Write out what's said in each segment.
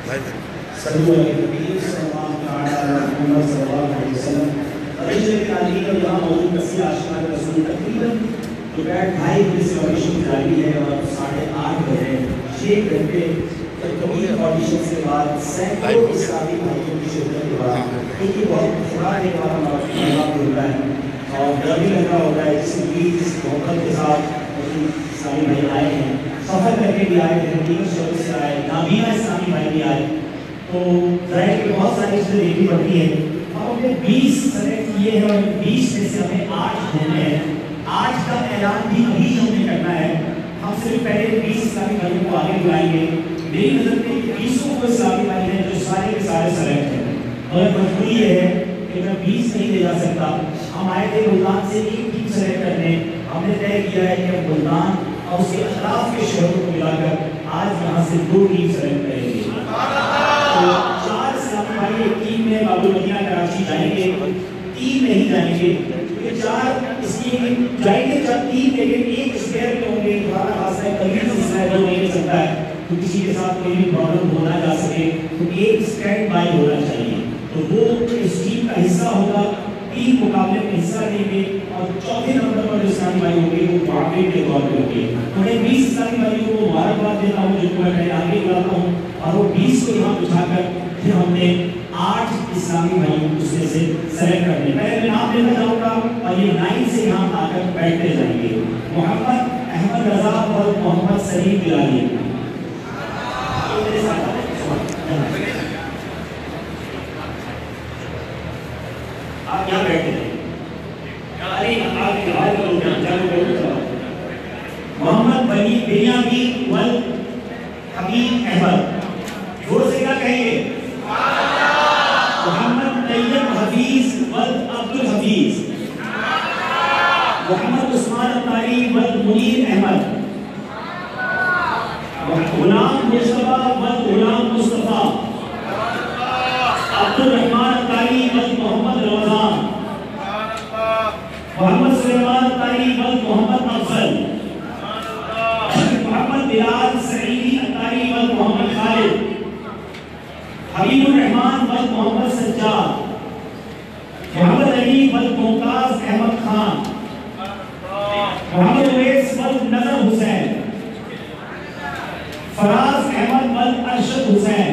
दोपहर 2:30 से ऑडिशन जारी है और 8:30 बजे 6 घंटे ऑडिशन के बाद सैकड़ों इस्लामी भाइयों की शिरकत के बाद एक बहुत खुदा एक बार मौका मिलता है और डर भी लगा होता है जिस मोहब्बत के साथ इस्लामी भाई आए हैं, सफ़र करके भी आए हैं, तीन शहरों से आए, नाबीना इस्लामी भाई भी आए, तो ज़ाहिर है बहुत सारी चीज़ें देखनी पड़ती है। हम अपने 20 सेलेक्ट किए हैं और 20 में से हमें 8 होने हैं। 8 का ऐलान भी अभी हमने करना है। हम सिर्फ पहले 20 इस्लामी भाइयों को आगे बुलाएंगे। मेरी नज़र में 20 को इस्लामी भाई हैं जो सारे के सारे सेलेक्ट हैं, मगर मजबूरी ये है कि मैं 20 नहीं ले जा सकता। हम आए थे मुल्तान से एक टीम सेलेक्ट करने, हमने तय किया है कि हम मुल्तान और उसके अतराफ के शहरों को मिलाकर आज यहाँ से 2 टीम सेलेक्ट करेंगे। तो 4 इस्लामी भाई एक टीम में बाबुल मदीना कराची जाएंगे, 3 नहीं जाएंगे, ये 4 इसलिए जाएंगे 3 लेकिन एक स्पेयर में होंगे। हमारा खासा है कभी हिस्सा जो नहीं ले सकता है तो किसी के साथ कोई भी प्रॉब्लम हो ना जा सके, तो एक स्टैंड बाय होना चाहिए, तो वो इस टीम का हिस्सा होगा। 3 मुकाबले में हिस्सा लेंगे और चौथे नंबर पर जो इस्लामी भाई होंगे वो वाकई के तौर पर होंगे। तो मैं 20 इस्लामी भाइयों को मुबारकबाद देता हूँ जिनको मैं आगे बुलाता हूँ और वो 20 को यहाँ बिठाकर फिर हमने 8 इस्लामी भाइयों उसमें से सेलेक्ट करने। मैं नाम लेना चाहूँगा और ये 9 से यहाँ आकर बैठते जाएंगे। मोहम्मद अहमद रजा और मोहम्मद सलीम बिलाली आप यहाँ बैठे हैं। मोहम्मद बनी बिनियामीन वल हमीद अहमद, जोर से क्या कहेंगे? मोहम्मद तैयब हफीज वल अब्दुल हफीज, मोहम्मद उस्मान अतारी वल मुनीर अहमद, गुलाम मुस्तफा वल गुलाम मुस्तफा, अब्दुल रहमान अतारी वल मोहम्मद रमजान, मोहम्मद सुलेमान अतारी वल मोहम्मद अफजल, मोहम्मद बिलाल सईदी अतारी वल मोहम्मद खालिद, हबीबुर रहमान वल मोहम्मद सज्जाद, मोहम्मद अली वल मुमताज अहमद खान, मोहम्मद उवैस वल नजर हुसैन, फराज अहमद वल अरशद हुसैन,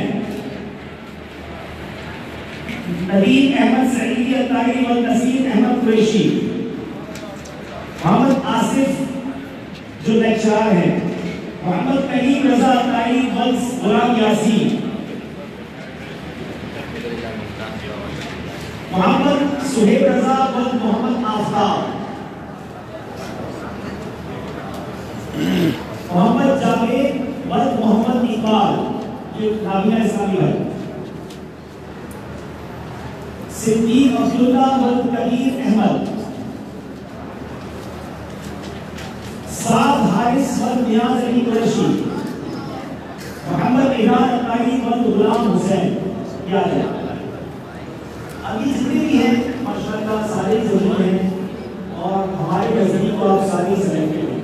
नदीम अहमद सईदी अतारी वल नसीर अहमद कुरैशी, मोहम्मद आसिफ जो लेक्चरर हैं, मोहम्मद करीम रजा अतारी वल गुलाम यासीन, मोहम्मद सुहेब रजा वल मोहम्मद आफताब, मोहम्मद जावेद वल मोहम्मद इकबाल, ये नाबिया इस्लामी है, सिद्दीक अब्दुल्ला वल कबीर अहमद, साद हारिस वल नियाज अली कुरैशी, मोहम्मद इमरान अतारी वल गुलाम हुसैन। याद है अभी जितने भी हैं माशाअल्लाह सारे जरूर हैं और हमारे नजदीक को आप सारे सेलेक्टेड हैं,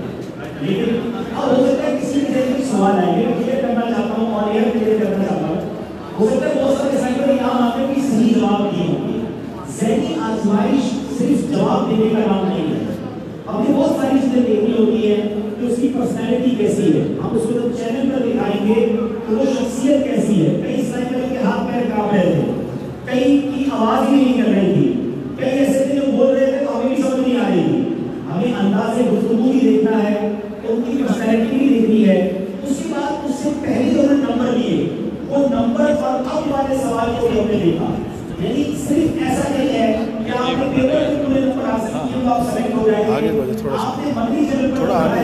लेकिन अब हो सकता है किसी के दिल में सवाल आएंगे। मैं क्लियर करना चाहता हूँ और यह क्लियर करना चाहता हूँ, हो सकता है बहुत सारे साइकिल यहाँ आते कि सही जवाब दिए होंगे। ज़हनी आजमाइश सिर्फ जवाब देने का नाम नहीं है, हमें बहुत सारी चीजें देखनी होती है कि उसकी पर्सनैलिटी कैसी है। हम उसको जब चैनल पर दिखाएंगे तो वो शख्सियत कैसी है। कई साइकिल के हाथ पैर कांप रहे थे, कई की आवाज ही नहीं कर रही थी, कई ऐसे थे जो बोल रहे थे तो हमें भी समझ नहीं आ रही थी। हमें अंदाज़े गुफ्तगू भी देखना है, तो उनकी पर्सनैलिटी भी देखनी है। उसके बाद उससे पहले जो उन्होंने नंबर लिए वो नंबर और अब वाले सवाल को भी हमने देखा। यानी सिर्फ ऐसा नहीं है कि आपने पेपर में पूरे नंबर आ सकते हैं तो आप सेलेक्ट हो जाएंगे। आगे बढ़ो थोड़ा सा, आपने मनी चैनल पर थोड़ा आगे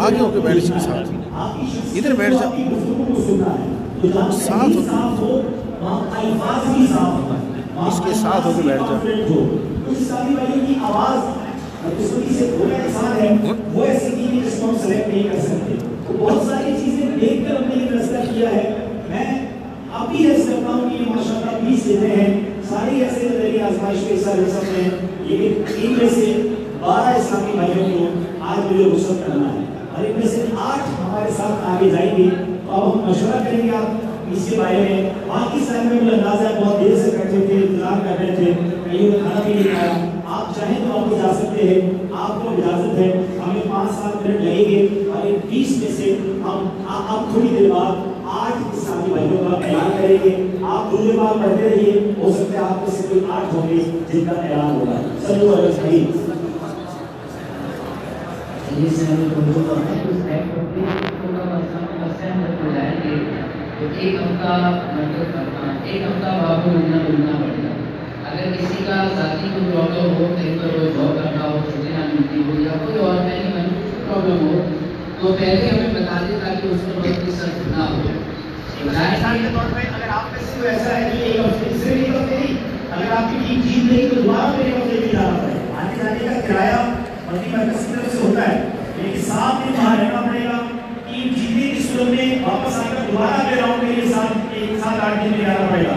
आगे होकर बैठ इसके साथ, इधर बैठ जा, साथ हो इसके साथ होकर बैठ जा। की आवाज से बोलना इंसान है वो ऐसी चीज जिसको हम सेलेक्ट नहीं कर सकते। तो बहुत सारी चीजें देखकर हमने ये फैसला किया है। मैं आप भी ऐसा करता हूँ कि माशाअल्लाह 20 देते हैं, सारी ऐसे नजरिए आजमाइश के हिस्सा ले सकते हैं, लेकिन इनमें से 12 इस्लामी भाइयों को आज मुझे रुखसत करना है और इनमें से 8 हमारे साथ आगे जाएंगे। तो अब हम मशवरा करेंगे, आप इसके बारे में बाकी समय में मुझे अंदाजा है बहुत देर से बैठे थे, इंतजार कर रहे थे, कहीं खाना भी नहीं खाया। आप चाहें तो आप जा सकते हैं, आपको इजाजत है। हमें 5-7 मिनट लगेंगे और इन 20 में से हम आप थोड़ी देर बाद 8 इस्लामी भाइयों का ऐलान करेंगे। आप दूसरे बार पढ़ते रहिए, हो सकता है आप में से कोई 8 होंगे जिनका ऐलान होगा। सल्लल्लाहु अलैहि वसल्लम। ये समय लोगों को उस टाइम पर भी थोड़ा असहमत हो जाएंगे तो एक हफ्ता मतलब करना, एक हफ्ता बाबू मिलना पड़ेगा। अगर किसी का साथी को प्रॉब्लम हो, कहीं पर वो जॉब करना हो, छुट्टी ना मिलती हो या कोई और नहीं प्रॉब्लम हो तो पहले हमें बता दें ताकि उसको बहुत दिक्कत ना हो। मिसाल के तौर पे अगर आप में से ऐसा है कि एक हफ्ते से एक हफ्ते नहीं, अगर आपकी टीम जीत गई तो दोबारा फिर एक हफ्ते भी जाना पड़ेगा। आने जाने का किराया मल्टी मर्कज की तरफ से होता है, लेकिन 7 दिन वहाँ रहना पड़ेगा। टीम जीतने की सूरत में वापस आकर दोबारा फिर राउंड के लिए 7-8 दिन में जाना पड़ेगा।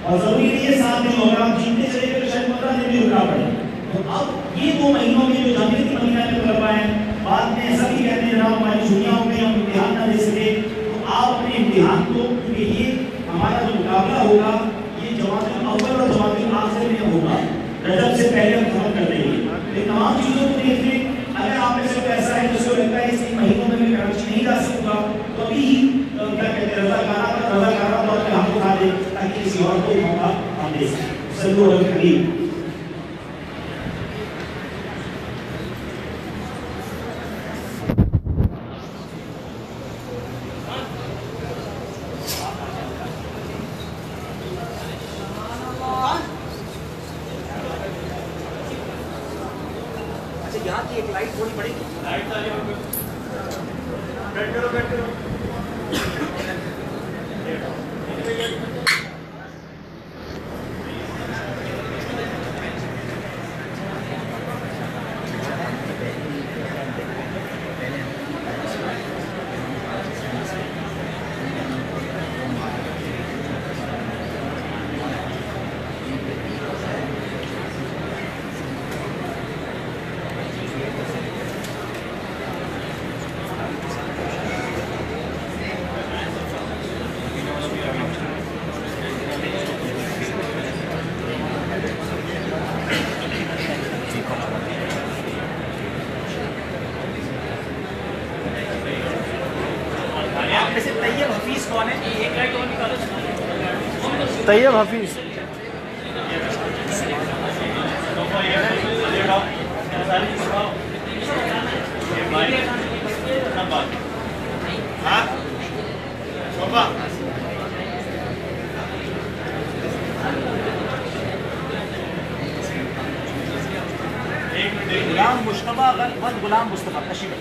और जरूरी नहीं है 7 दिन होगा, आप जीतने चले गए तो शायद 15 दिन भी रुकना पड़े। तो अब ये 2 महीनों में जो जमीयती महीना में तलबा है, बाद में ऐसा भी कहते हैं जनाब हमारी छुट्टियां हो गई, हम इम्तिहान ना दे सके, तो आप अपने इम्तिहान को, क्योंकि ये हमारा जो मुकाबला होगा ये जमात अव्वल और जमात आखिर में होगा, रजब से पहले हम खत्म कर देंगे। इन तमाम चीज़ों को देखते अगर आप में से ऐसा है जिसको लगता है इस महीनों में मैं कराची नहीं जा सकूंगा तो अभी क्या कहते हैं रज़ाकारा तौर पे हम उठा दें ताकि किसी और को मौका हम दे सकें। सल्लल्लाहु अलैहि वसल्लम। यहाँ की एक लाइट थोड़ी बड़ी लाइट बैठ करो तैयब हफीज कौन है? एक लाइट और निकालो। तैयब हफीज गुलाम मुश्तबा गुलाम मुस्तफा तशरीफ।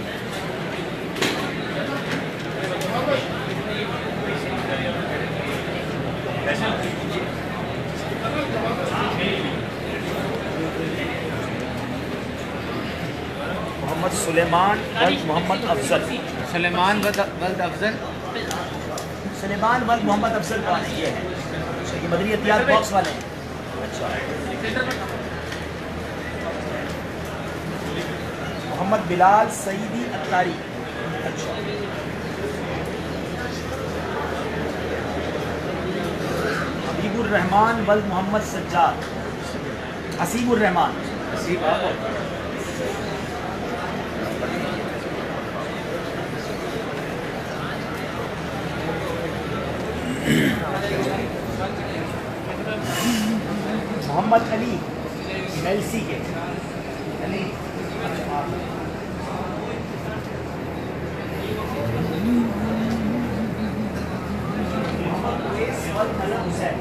मोहम्मद सुलेमान मोहम्मद अफजल। सुलेमान वल्द अफजल। सुलेमान वल्द मोहम्मद अफजल कौन है? ये है अच्छा, ये मदनी एहतियात बॉक्स वाले हैं। अच्छा, मोहम्मद बिलाल सईदी अत्तारी। अच्छा, हबीबुर रहमान वल्द मोहम्मद सज्जाद। हसीबुर रहमान। मोहम्मद अली एलसी के अली। हुसैन।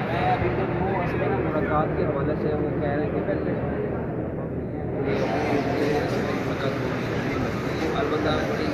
मैं अभी तो वो असली ना मुलाकात के हवाले से वो कह रहे हैं कि पहले अलबत्ता बड़ी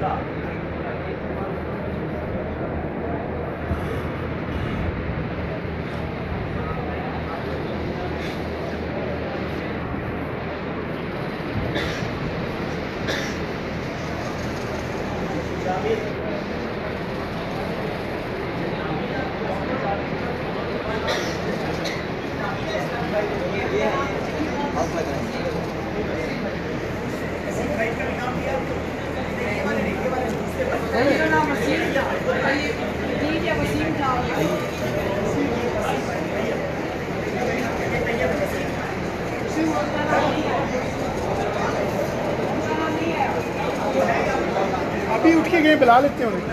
रजा। अभी उठ के गए, बुला लेते हैं उन्हें।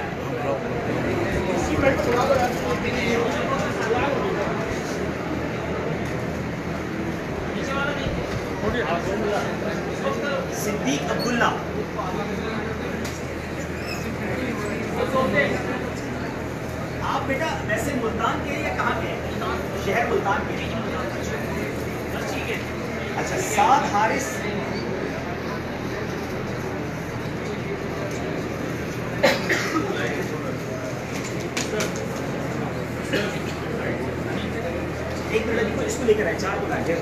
सिद्दीक अब्दुल्ला, आप बेटा वैसे मुल्तान के या कहाँ के हैं? शहर मुल्तान के हैं। अच्छा, साद हारिस, एक मिनट को इसको लेकर आए, 4 को बैठे।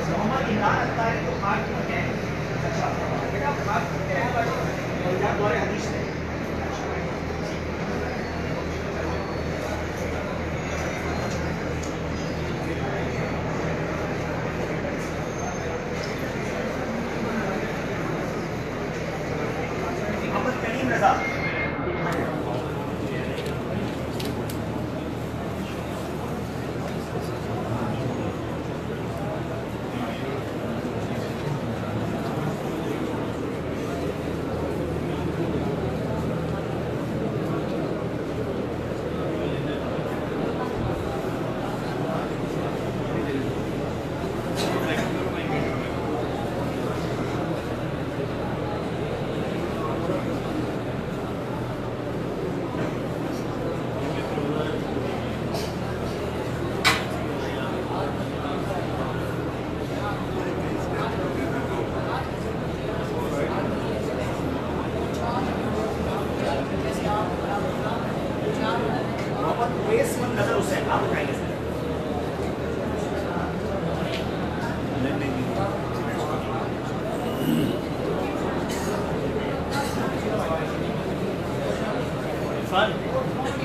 मोहम्मद इमरान अत्तारी को खाक पर है। अच्छा बेटा, खाक पर रहने वाले और यार दौरे हदीस है। मोहम्मद करीम रजा, नजर हुसैन, आप उठाएंगे सर।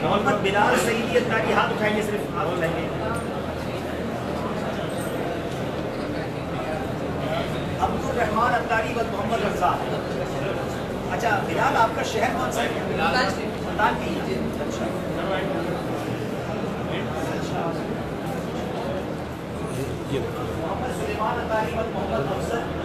मोहम्मद बिलाल सईदी अत्तारी, हाथ उठाएंगे, सिर्फ हाथ उठाएंगे। अब्दुल रहमान अत्तारी व मोहम्मद रजा। अच्छा बिलाल, आपका शहर कौन सा है? मुल्तान की। मोहम्मद सुलेमान अत्तारी व मोहम्मद अफजल